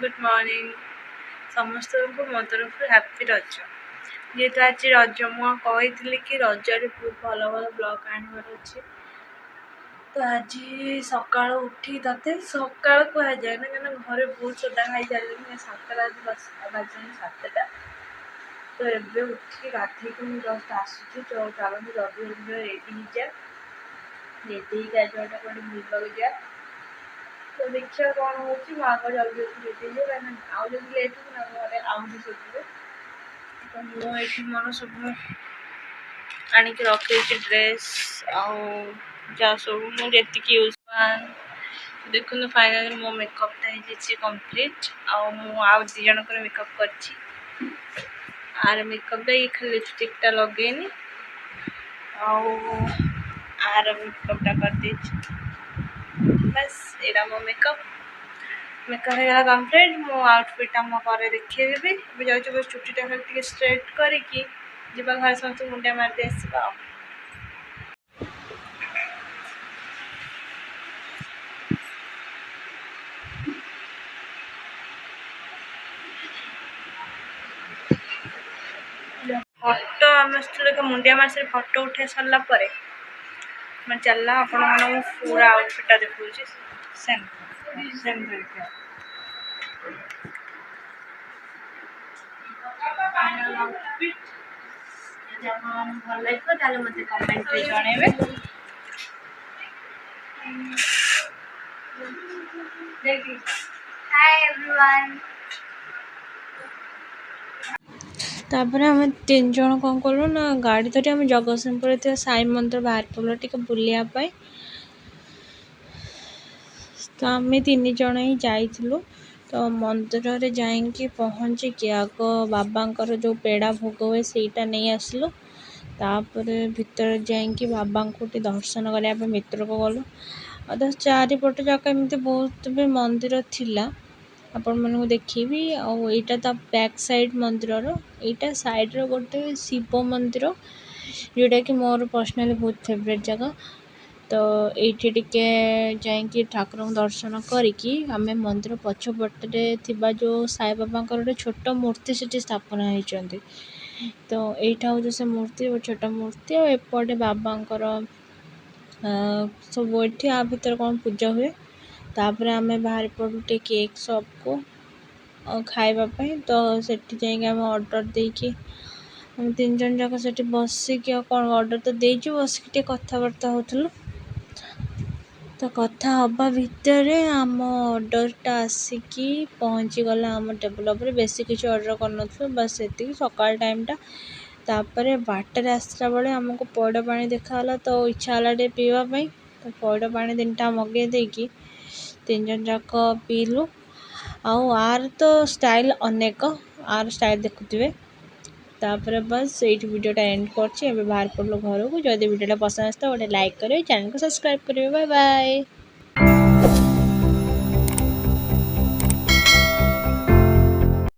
Good morning समस्त को मो तरफ हैप्पी रज जेहेतु आज रज मुझे कि रजरे बहुत भल भल ब्लग आनबार अच्छे तो आज सका उठी ते सका कह जाए ना क्या घर बहुत सदा खाई सारे सातटा बाजन 7टा तो ये उठी गाधे मुझे जस्ट आसूँ तो चलते जल्दी रेडी जा रेडी गाजुआटा कौटे बुलवाक जा तो देखिए कौन हो माँ को जल्दी जल्दी रेडी है आउ जब लेट हो घरे आउे सोचे तो मुझे मोर सब आणिक रखी ड्रेस आउ जा सब मुझे यूज देखो फाइनली मो मेकअपटा हो कंप्लीट आउ दी जन मेकअप कर आर मेकअप ये खाली लिपस्टिकटा लगेनी आर मेकअपटा कर बस एटा मो मेकअप हो कंप्लीट मो आउटफिटा मो पर देखिए जाऊँ बस चुटीटा खाली स्ट्रेट करके जीवा घर समस्त मुंडिया मारती आसवा फटो आम मुंडिया मार फटो उठे सरला मैं चलना आपण मन पूरा आउटफिटा देखा सेम सेम भल लगे मत कमेंट जनइबे हाय एवरीवन तापर आम 3 जन कौन कलु ना गाड़ी धरी आम जगतसिंहपुर साई मंदिर बाहर पड़ो टे बुलायापाई तो आम 3 जन ही जाइलु तो मंदिर रे जाइकी पहुँचिकी आग बाबांकर जो पेड़ा भोग हुए सेटा नहीं आसलु तापर भितर जाइकी बाबा को दर्शन करने मित्र को गलु अद चारिपट जाक एमती बहुत भी मंदिर थिला आपण मन को देखी आईटा ता बैक साइड मंदिर यहाँ साइड रो गोटे शिव मंदिर जोटा कि मोर पर्सनाली बहुत फेवरेट जगह तो ये जाइए ठाकुर दर्शन करिकी आमे मंदिर पछपटे थिबा जो साई बाबा गोटे छोट मूर्ति से स्थापना होती तो यहाँ हूँ से मूर्ति छोट मूर्ति और एपटे बाबांकर सब ये आ भर कौन पूजा हुए तापर आमे बाहर पड़ू टे केक शॉप को खावाई तो सेठी जाइए आम ऑर्डर देकी हम 3 जन जाक से बसिक कौन ऑर्डर तो देचु बसिक कथबार्ता होलु तो कथा हवा भितर आम ऑर्डरटा आसिकी पहुँची गला आम टेबल पर बेसी किसी ऑर्डर कर बस ये सकाल टाइमटा तापर बाटर आसला बेले आमको पौड़ पानी देखाला तो इच्छा है टे पीवाई तो पौड़ पानी 3टा मगे देकी 3 जन जाक पीलु आर तो स्टाइल अनेक आर स्टाइल देखुए तापर बस ये वीडियोटा एंड कर बाहर पड़ो घर को जब वीडियोटा पसंद आसता गोटे लाइक करें चैनल को सब्सक्राइब करें बाय बाय।